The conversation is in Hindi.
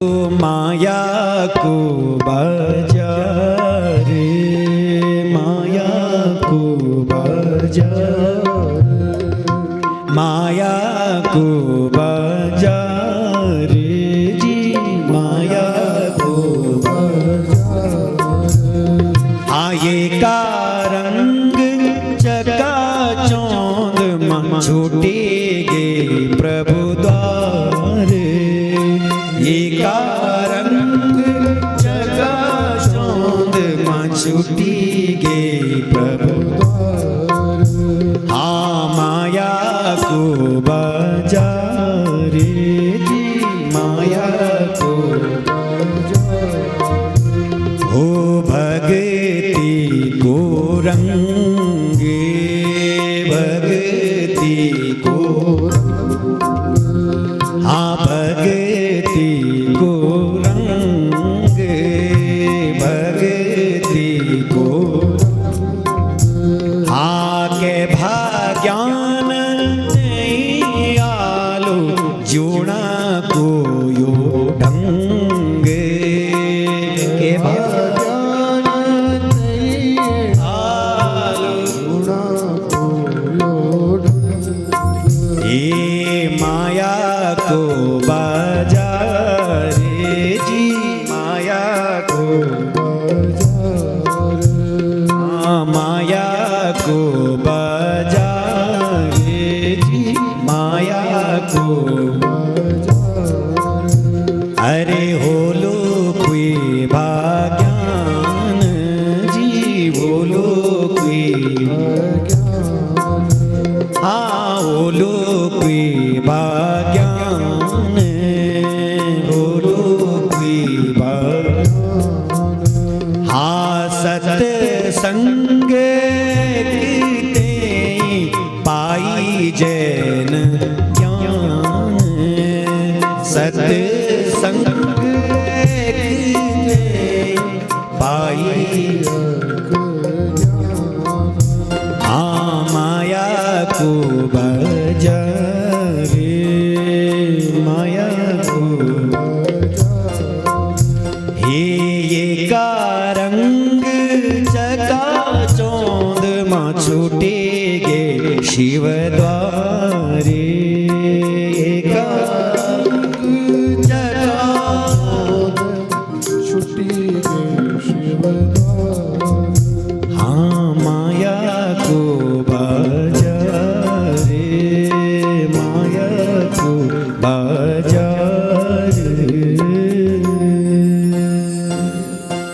माया को बाजार, माया को बाजार, माया को बाजार जी, माया को बाजार। आये का रंग चकाचौंध मां छूटेगे प्रभु द्वार, ये का रंग चकाचौंध मां छूटेगे प्रभु द्वार। हाँ माया को बाजार जी, माया को हो भगती को रंग, भगती को हाँ भगती को रंग, भगती को हाँ के भाग्यान नहीं आलो जोड़ा को यो ढंग के भाग्यान नहीं आलो जोड़ा को यो ढंग। ये माया को बाजार जी, माया को बाजार, हाँ माया को बाजार जी, माया को बाजार। अरे होलो कोई भाग्यान जी, बोलो कोई भाग्यान, हाँ बोलो कोई भाग्यान, बोलो कोई भाग्यान। हाँ सत्संग कीते पाई जैन ज्ञान, सत्संग कीते पाई हाँ माया को बाजार, माया को हे ये का रंग चकाचौंध मां छूटेगे शिव